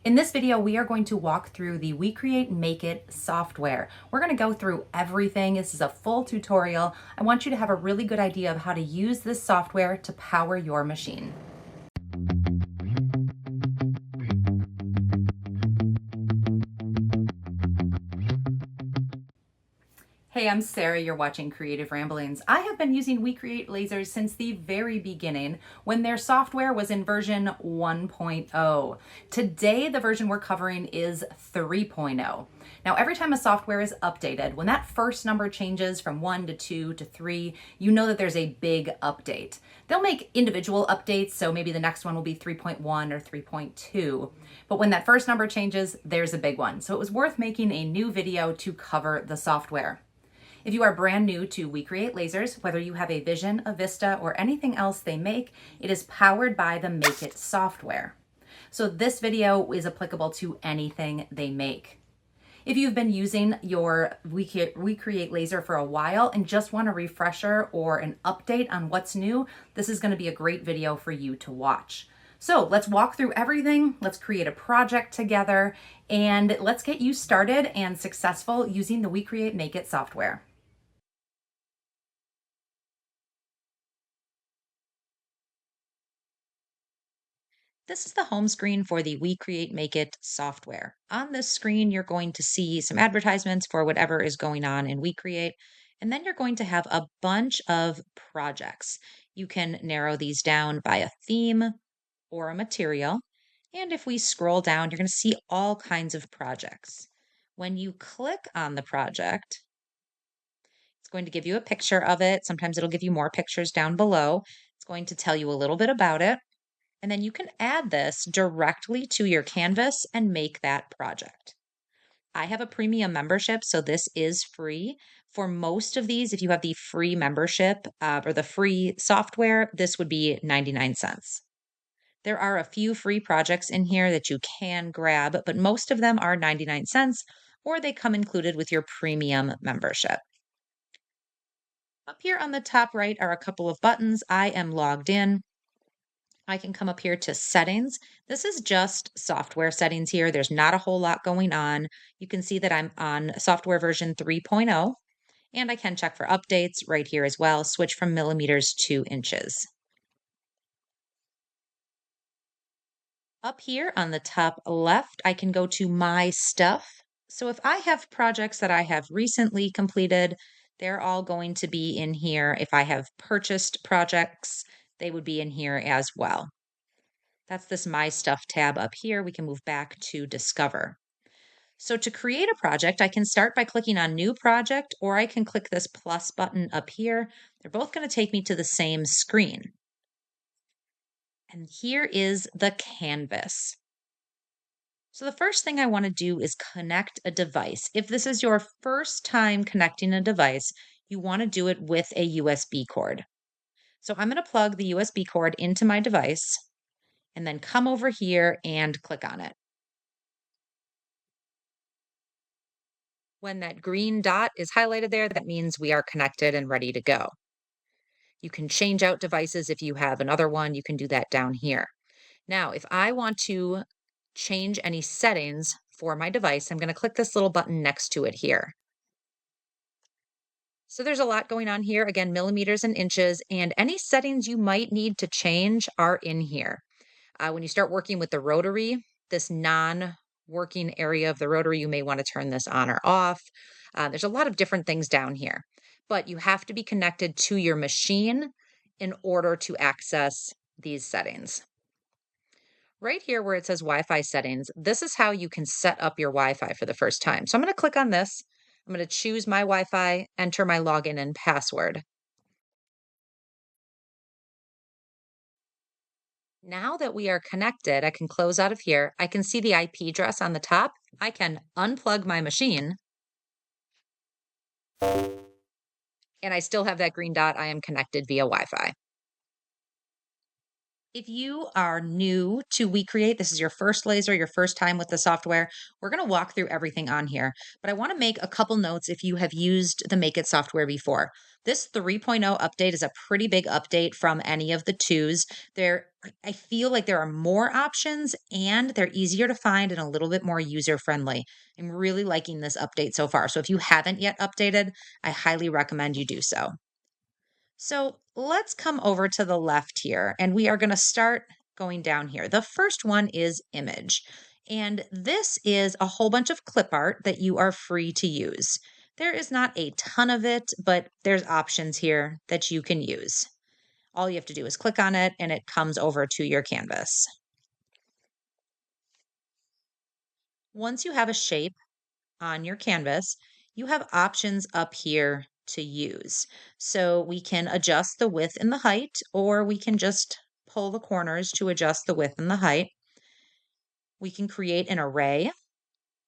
In this video, we are going to walk through the WeCreate MakeIt software. We're going to go through everything. This is a full tutorial. I want you to have a really good idea of how to use this software to power your machine. Hey, I'm Sarah. You're watching Creative Ramblings. I have been using WeCreate lasers since the very beginning when their software was in version 1.0. Today, the version we're covering is 3.0. Now, every time a software is updated, when that first number changes from 1 to 2 to 3, you know that there's a big update. They'll make individual updates, so maybe the next one will be 3.1 or 3.2. But when that first number changes, there's a big one. So it was worth making a new video to cover the software. If you are brand new to WeCreate lasers, whether you have a Vision, a Vista, or anything else they make, it is powered by the MakeIt software. So this video is applicable to anything they make. If you've been using your WeCreate laser for a while and just want a refresher or an update on what's new, this is going to be a great video for you to watch. So let's walk through everything, let's create a project together, and let's get you started and successful using the WeCreate MakeIt software. This is the home screen for the WeCreate MakeIt software. On this screen, you're going to see some advertisements for whatever is going on in WeCreate, and then you're going to have a bunch of projects. You can narrow these down by a theme or a material. And if we scroll down, you're going to see all kinds of projects. When you click on the project, it's going to give you a picture of it. Sometimes it'll give you more pictures down below. It's going to tell you a little bit about it. And then you can add this directly to your canvas and make that project. I have a premium membership, so this is free. For most of these, if you have the free membership or the free software, this would be 99 cents. There are a few free projects in here that you can grab, but most of them are 99 cents or they come included with your premium membership. Up here on the top right are a couple of buttons. I am logged in. I can come up here to settings. This is just software settings here. There's not a whole lot going on. You can see that I'm on software version 3.0, and I can check for updates right here as well, switch from millimeters to inches. Up here on the top left, I can go to my stuff. So if I have projects that I have recently completed, they're all going to be in here. If I have purchased projects, they would be in here as well. That's this My Stuff tab up here. We can move back to Discover. So to create a project, I can start by clicking on New Project, or I can click this plus button up here. They're both going to take me to the same screen. And here is the canvas. So the first thing I want to do is connect a device. If this is your first time connecting a device, you want to do it with a USB cord. So I'm going to plug the USB cord into my device and then come over here and click on it. When that green dot is highlighted there, that means we are connected and ready to go. You can change out devices if you have another one. You can do that down here. Now, if I want to change any settings for my device, I'm going to click this little button next to it here. So there's a lot going on here. Again, millimeters and inches, and any settings you might need to change are in here. When you start working with the rotary, this non-working area of the rotary, you may want to turn this on or off. There's a lot of different things down here, but you have to be connected to your machine in order to access these settings. Right here where it says Wi-Fi settings, this is how you can set up your Wi-Fi for the first time. So I'm going to click on this. I'm going to choose my Wi-Fi, enter my login and password. Now that we are connected, I can close out of here. I can see the IP address on the top. I can unplug my machine. And I still have that green dot. I am connected via Wi-Fi. If you are new to WeCreate, this is your first laser, your first time with the software, we're going to walk through everything on here. But I want to make a couple notes if you have used the MakeIt software before. This 3.0 update is a pretty big update from any of the twos. I feel like there are more options and they're easier to find and a little bit more user friendly. I'm really liking this update so far. So if you haven't yet updated, I highly recommend you do so. So let's come over to the left here, and we are going to start going down here. The first one is image, and this is a whole bunch of clip art that you are free to use. There is not a ton of it, but there's options here that you can use. All you have to do is click on it, and it comes over to your canvas. Once you have a shape on your canvas, you have options up here to use. So we can adjust the width and the height, or we can just pull the corners to adjust the width and the height. We can create an array,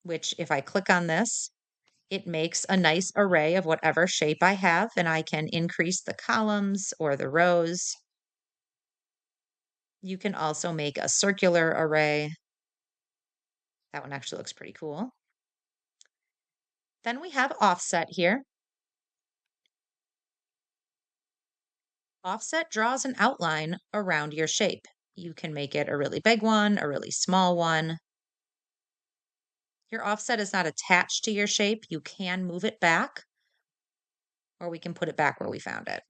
which if I click on this, it makes a nice array of whatever shape I have, and I can increase the columns or the rows. You can also make a circular array. That one actually looks pretty cool. Then we have offset here. Offset draws an outline around your shape. You can make it a really big one, a really small one. Your offset is not attached to your shape. You can move it back, or we can put it back where we found it.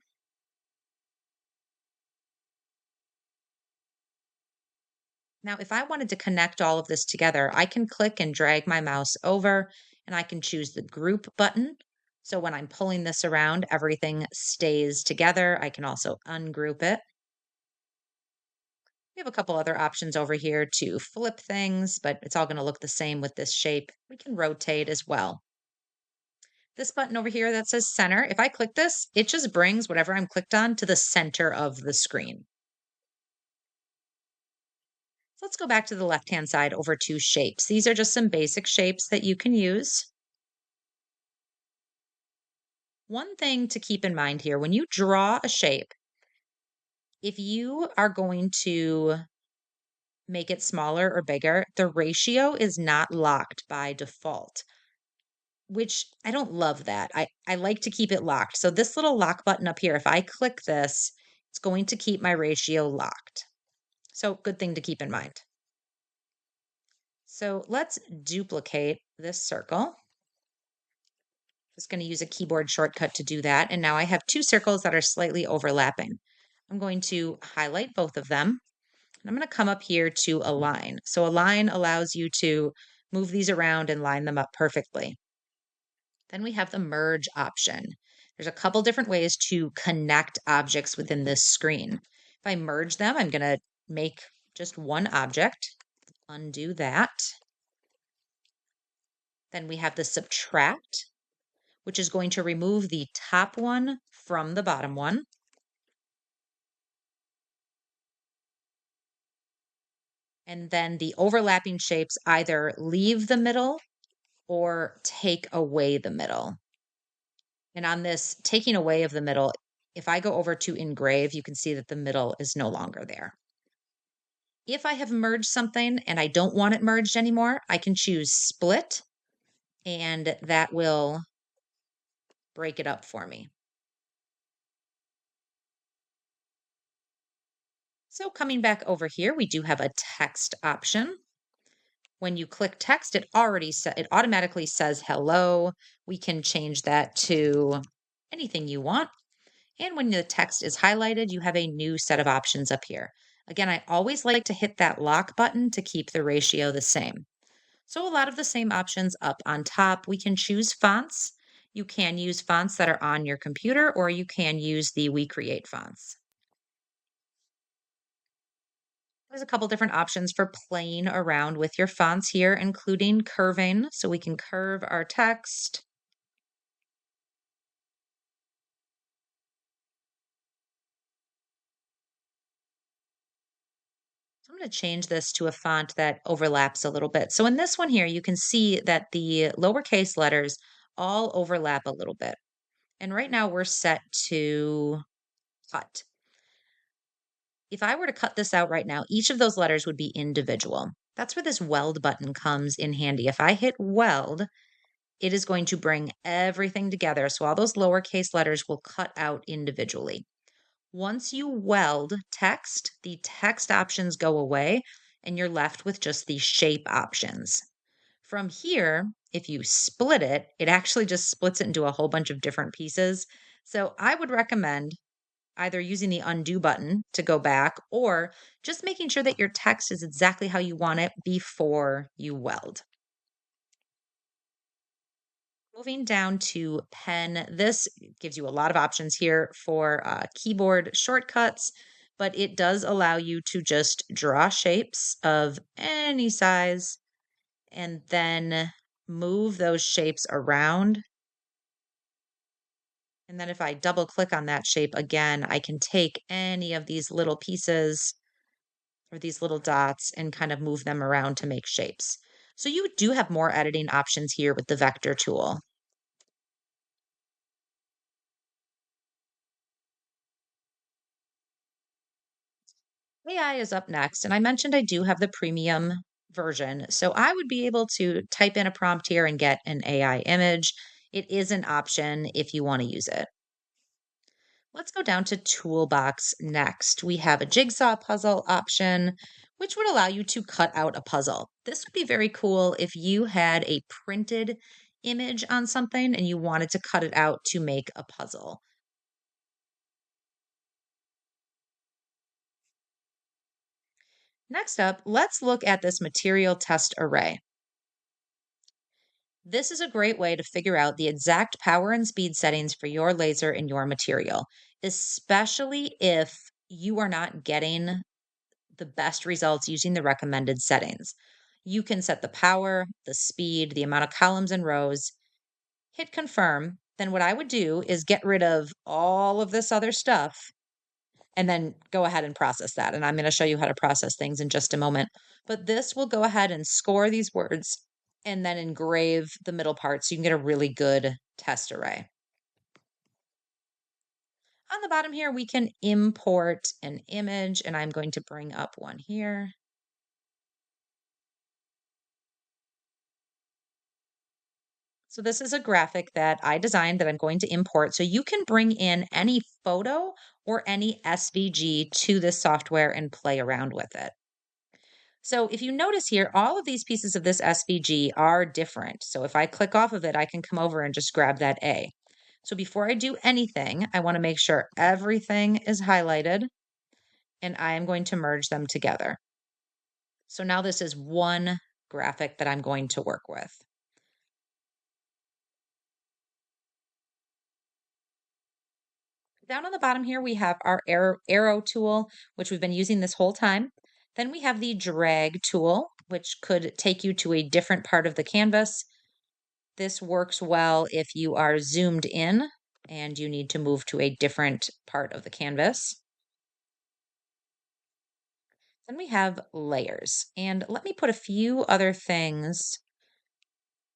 Now, if I wanted to connect all of this together, I can click and drag my mouse over, and I can choose the group button. So when I'm pulling this around, everything stays together. I can also ungroup it. We have a couple other options over here to flip things, but it's all going to look the same with this shape. We can rotate as well. This button over here that says center, if I click this, it just brings whatever I'm clicked on to the center of the screen. So let's go back to the left-hand side over to shapes. These are just some basic shapes that you can use. One thing to keep in mind here, when you draw a shape, if you are going to make it smaller or bigger, the ratio is not locked by default, which I don't love that. I like to keep it locked. So this little lock button up here, if I click this, it's going to keep my ratio locked. So good thing to keep in mind. So let's duplicate this circle. Just going to use a keyboard shortcut to do that. And now I have two circles that are slightly overlapping. I'm going to highlight both of them. And I'm going to come up here to align. So align allows you to move these around and line them up perfectly. Then we have the merge option. There's a couple different ways to connect objects within this screen. If I merge them, I'm going to make just one object. Undo that. Then we have the subtract, which is going to remove the top one from the bottom one. And then the overlapping shapes either leave the middle or take away the middle. And on this taking away of the middle, if I go over to engrave, you can see that the middle is no longer there. If I have merged something and I don't want it merged anymore, I can choose split, and that will break it up for me. So coming back over here, we do have a text option. When you click text, it automatically says hello. We can change that to anything you want. And when the text is highlighted, you have a new set of options up here. Again, I always like to hit that lock button to keep the ratio the same. So a lot of the same options up on top. We can choose fonts. You can use fonts that are on your computer, or you can use the WeCreate fonts. There's a couple different options for playing around with your fonts here, including curving. So we can curve our text. So I'm going to change this to a font that overlaps a little bit. So in this one here, you can see that the lowercase letters all overlap a little bit. And right now we're set to cut. If I were to cut this out right now, each of those letters would be individual. That's where this weld button comes in handy. If I hit weld, it is going to bring everything together. So all those lowercase letters will cut out individually. Once you weld text, the text options go away and you're left with just the shape options. From here, if you split it, it actually just splits it into a whole bunch of different pieces. So I would recommend either using the undo button to go back or just making sure that your text is exactly how you want it before you weld. Moving down to pen, this gives you a lot of options here for keyboard shortcuts, but it does allow you to just draw shapes of any size and then move those shapes around. And then if I double click on that shape again, I can take any of these little pieces or these little dots and kind of move them around to make shapes. So you do have more editing options here with the vector tool. AI is up next, and I mentioned I do have the premium version. So I would be able to type in a prompt here and get an AI image. It is an option if you want to use it. Let's go down to Toolbox next. We have a jigsaw puzzle option, which would allow you to cut out a puzzle. This would be very cool if you had a printed image on something and you wanted to cut it out to make a puzzle. Next up, let's look at this material test array. This is a great way to figure out the exact power and speed settings for your laser and your material, especially if you are not getting the best results using the recommended settings. You can set the power, the speed, the amount of columns and rows, hit confirm. Then what I would do is get rid of all of this other stuff and then go ahead and process that. And I'm going to show you how to process things in just a moment. But this will go ahead and score these words and then engrave the middle part so you can get a really good test array. On the bottom here, we can import an image, and I'm going to bring up one here. So this is a graphic that I designed that I'm going to import. So you can bring in any photo or any SVG to this software and play around with it. So if you notice here, all of these pieces of this SVG are different. So if I click off of it, I can come over and just grab that A. So before I do anything, I want to make sure everything is highlighted and I am going to merge them together. So now this is one graphic that I'm going to work with. Down on the bottom here, we have our arrow tool, which we've been using this whole time. Then we have the drag tool, which could take you to a different part of the canvas. This works well if you are zoomed in and you need to move to a different part of the canvas. Then we have layers. And let me put a few other things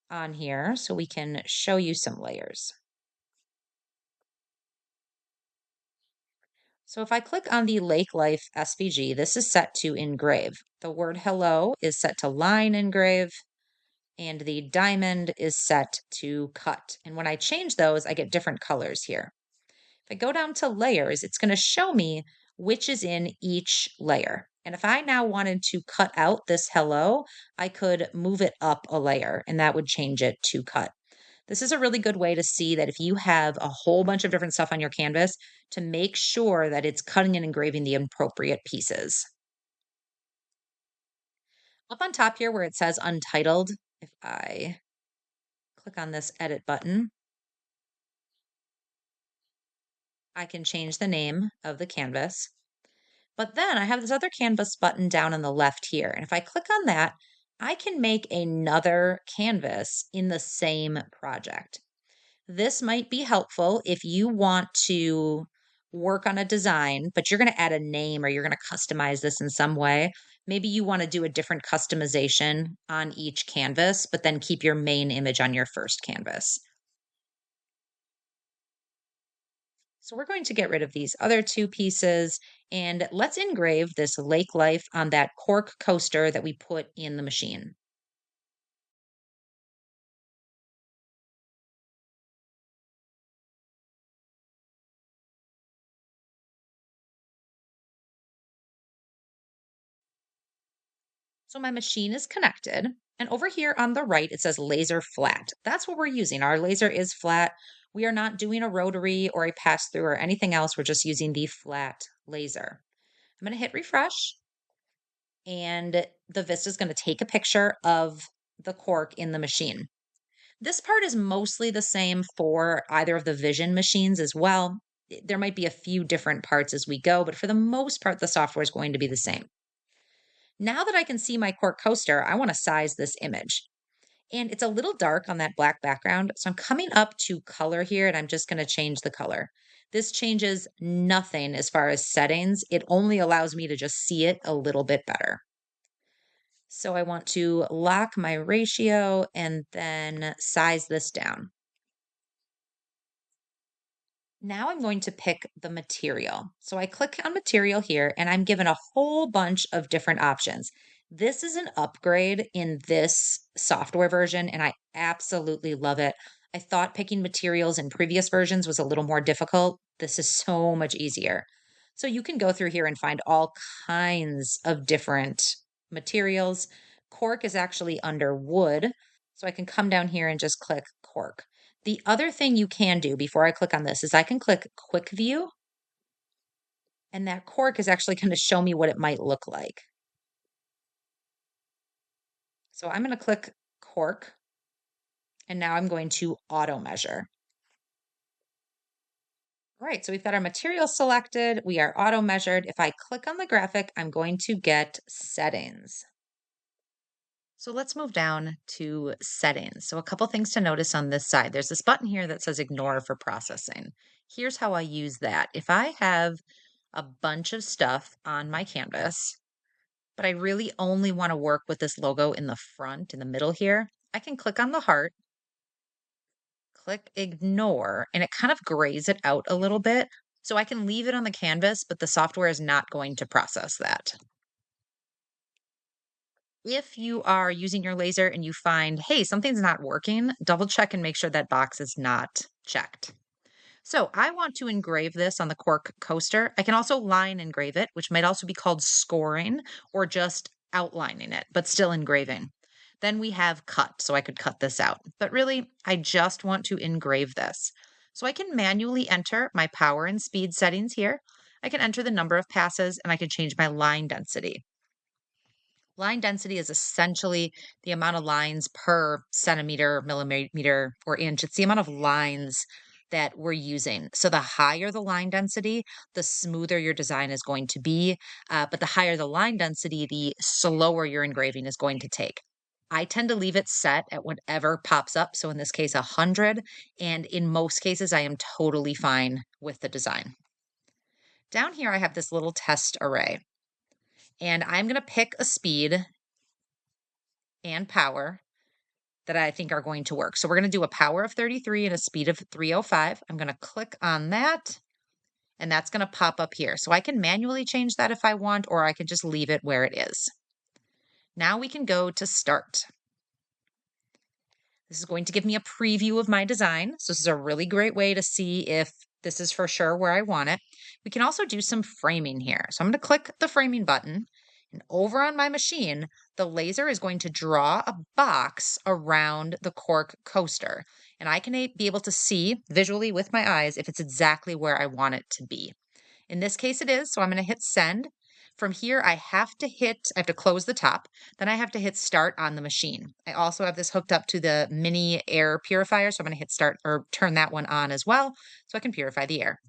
on here so we can show you some layers. So if I click on the Lake Life SVG, this is set to engrave. The word hello is set to line engrave, and the diamond is set to cut. And when I change those, I get different colors here. If I go down to layers, it's going to show me which is in each layer. And if I now wanted to cut out this hello, I could move it up a layer and that would change it to cut. This is a really good way to see that if you have a whole bunch of different stuff on your canvas, to make sure that it's cutting and engraving the appropriate pieces. Up on top here where it says untitled, if I click on this edit button, I can change the name of the canvas. But then I have this other canvas button down on the left here. And if I click on that, I can make another canvas in the same project. This might be helpful if you want to work on a design, but you're going to add a name or you're going to customize this in some way. Maybe you want to do a different customization on each canvas, but then keep your main image on your first canvas. So we're going to get rid of these other two pieces and let's engrave this lake life on that cork coaster that we put in the machine. So my machine is connected. And over here on the right, it says laser flat. That's what we're using. Our laser is flat. We are not doing a rotary or a pass through or anything else. We're just using the flat laser. I'm going to hit refresh and the Vista is going to take a picture of the cork in the machine. This part is mostly the same for either of the Vision machines as well. There might be a few different parts as we go, but for the most part, the software is going to be the same. Now that I can see my cork coaster, I want to size this image. And it's a little dark on that black background. So I'm coming up to color here and I'm just going to change the color. This changes nothing as far as settings. It only allows me to just see it a little bit better. So I want to lock my ratio and then size this down. Now I'm going to pick the material. So I click on material here and I'm given a whole bunch of different options. This is an upgrade in this software version and I absolutely love it. I thought picking materials in previous versions was a little more difficult. This is so much easier. So you can go through here and find all kinds of different materials. Cork is actually under wood. So I can come down here and just click cork. The other thing you can do before I click on this is I can click quick view and that cork is actually going to show me what it might look like. So I'm going to click cork and now I'm going to auto measure. All right, so we've got our material selected. We are auto measured. If I click on the graphic, I'm going to get settings. So let's move down to settings. So a couple things to notice on this side. There's this button here that says ignore for processing. Here's how I use that. If I have a bunch of stuff on my canvas, but I really only want to work with this logo in the front, in the middle here, I can click on the heart, click ignore, and it kind of grays it out a little bit. So I can leave it on the canvas, but the software is not going to process that. If you are using your laser and you find, hey, something's not working, double check and make sure that box is not checked. So I want to engrave this on the cork coaster. I can also line engrave it, which might also be called scoring or just outlining it, but still engraving. Then we have cut, so I could cut this out. But really, I just want to engrave this. So I can manually enter my power and speed settings here. I can enter the number of passes and I can change my line density. Line density is essentially the amount of lines per centimeter, millimeter, or inch. It's the amount of lines that we're using. So the higher the line density, the smoother your design is going to be. But the higher the line density, the slower your engraving is going to take. I tend to leave it set at whatever pops up. So in this case, 100. And in most cases, I am totally fine with the design. Down here, I have this little test array. And I'm going to pick a speed and power that I think are going to work. So we're going to do a power of 33 and a speed of 305. I'm going to click on that and that's going to pop up here. So I can manually change that if I want, or I can just leave it where it is. Now we can go to start. This is going to give me a preview of my design. So this is a really great way to see if this is for sure where I want it. We can also do some framing here. So I'm going to click the framing button. And over on my machine, the laser is going to draw a box around the cork coaster. And I can be able to see visually with my eyes if it's exactly where I want it to be. In this case, it is. So I'm going to hit send. From here, I have to close the top. Then I have to hit start on the machine. I also have this hooked up to the mini air purifier. So I'm going to hit start or turn that one on as well so I can purify the air.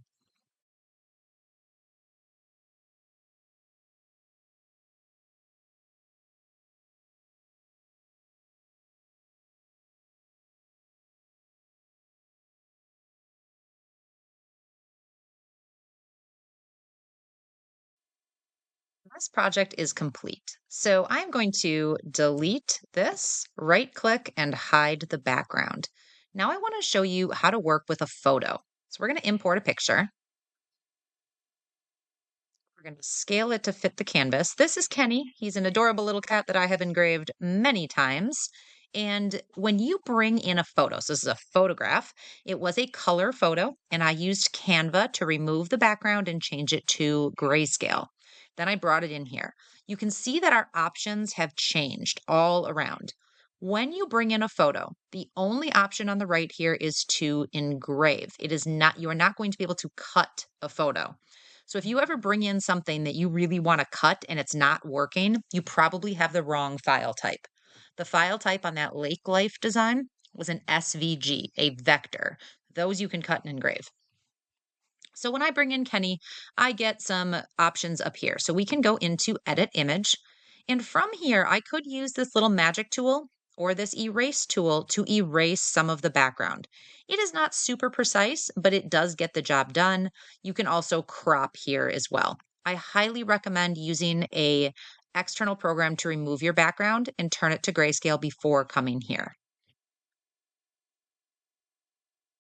This project is complete. So I'm going to delete this, right click and hide the background. Now I want to show you how to work with a photo. So we're going to import a picture. We're going to scale it to fit the canvas. This is Kenny. He's an adorable little cat that I have engraved many times. And when you bring in a photo, so this is a photograph, it was a color photo, and I used Canva to remove the background and change it to grayscale. Then I brought it in here. You can see that our options have changed all around. When you bring in a photo, the only option on the right here is to engrave. It is not, you are not going to be able to cut a photo. So if you ever bring in something that you really want to cut and it's not working, you probably have the wrong file type. The file type on that lake life design was an SVG, a vector. Those you can cut and engrave. So when I bring in Kenny, I get some options up here. So we can go into edit image. And from here, I could use this little magic tool or this erase tool to erase some of the background. It is not super precise, but it does get the job done. You can also crop here as well. I highly recommend using a external program to remove your background and turn it to grayscale before coming here.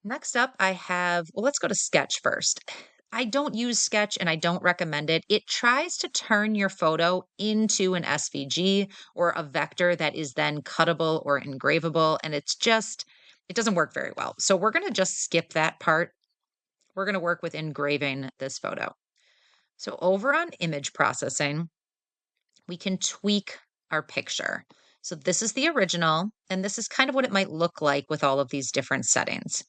Next up, I have, well, let's go to Sketch first. I don't use Sketch and I don't recommend it. It tries to turn your photo into an SVG or a vector that is then cuttable or engravable, and it's just, it doesn't work very well. So we're going to just skip that part. We're going to work with engraving this photo. So over on image processing, we can tweak our picture. So this is the original, and this is kind of what it might look like with all of these different settings.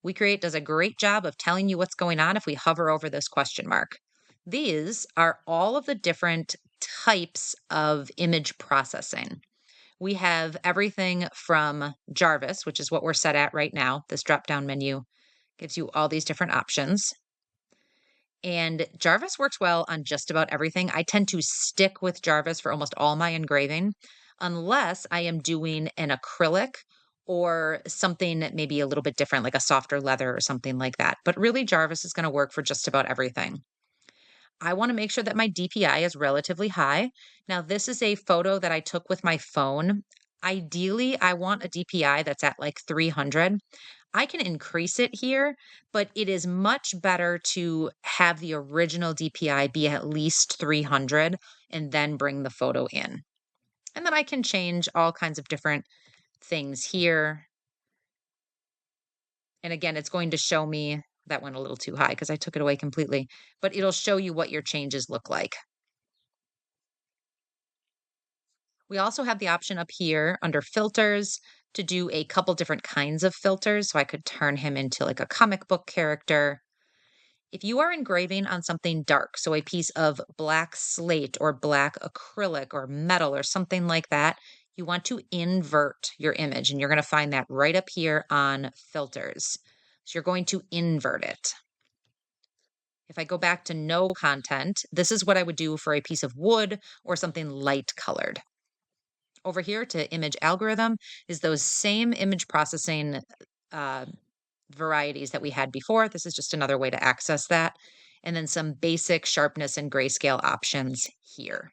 WeCreate does a great job of telling you what's going on if we hover over this question mark. These are all of the different types of image processing. We have everything from Jarvis, which is what we're set at right now. This drop-down menu gives you all these different options. And Jarvis works well on just about everything. I tend to stick with Jarvis for almost all my engraving, unless I am doing an acrylic or something that may be a little bit different, like a softer leather or something like that. But really, Jarvis is going to work for just about everything. I want to make sure that my DPI is relatively high. Now, this is a photo that I took with my phone. Ideally, I want a DPI that's at like 300. I can increase it here, but it is much better to have the original DPI be at least 300 and then bring the photo in. And then I can change all kinds of different things here. And again, it's going to show me that went a little too high because I took it away completely, but it'll show you what your changes look like. We also have the option up here under filters to do a couple different kinds of filters. So I could turn him into like a comic book character. If you are engraving on something dark, so a piece of black slate or black acrylic or metal or something like that, you want to invert your image. And you're going to find that right up here on filters. So you're going to invert it. If I go back to no content, this is what I would do for a piece of wood or something light colored. Over here to image algorithm is those same image processing uh, varieties that we had before. This is just another way to access that. And then some basic sharpness and grayscale options here.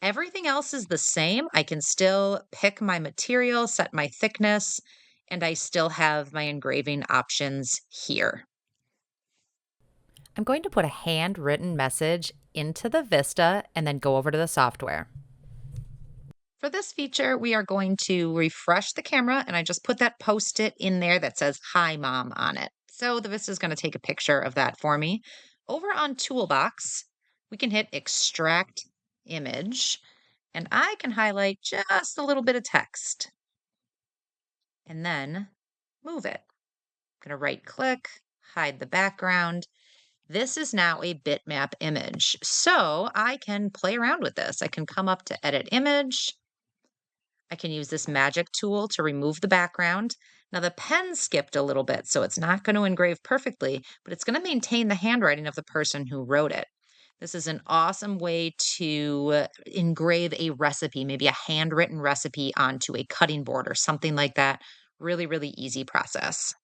Everything else is the same. I can still pick my material, set my thickness, and I still have my engraving options here. I'm going to put a handwritten message into the Vista and then go over to the software. For this feature, we are going to refresh the camera, and I just put that Post-it in there that says "Hi, Mom" on it. So the Vista is going to take a picture of that for me. Over on Toolbox, we can hit Extract Image, and I can highlight just a little bit of text and then move it. I'm going to right-click, hide the background. This is now a bitmap image, so I can play around with this. I can come up to Edit Image. I can use this magic tool to remove the background. Now the pen skipped a little bit, so it's not going to engrave perfectly, but it's going to maintain the handwriting of the person who wrote it. This is an awesome way to engrave a recipe, maybe a handwritten recipe onto a cutting board or something like that. Really, really easy process.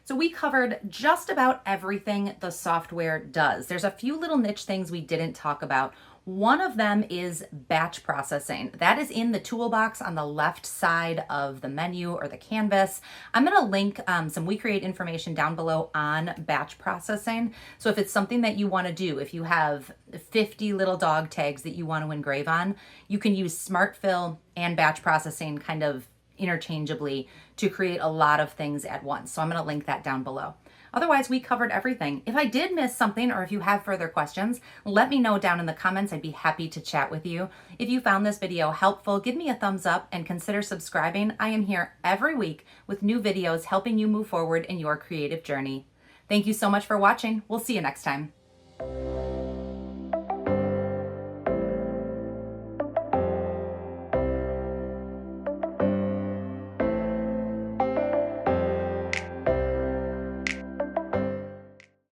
So we covered just about everything the software does. There's a few little niche things we didn't talk about. One of them is batch processing. That is in the toolbox on the left side of the menu or the canvas. I'm going to link some WeCreate information down below on batch processing. So if it's something that you want to do, if you have 50 little dog tags that you want to engrave on, you can use Smart Fill and batch processing kind of interchangeably to create a lot of things at once. So I'm going to link that down below. Otherwise, we covered everything. If I did miss something or if you have further questions, let me know down in the comments. I'd be happy to chat with you. If you found this video helpful, give me a thumbs up and consider subscribing. I am here every week with new videos helping you move forward in your creative journey. Thank you so much for watching. We'll see you next time.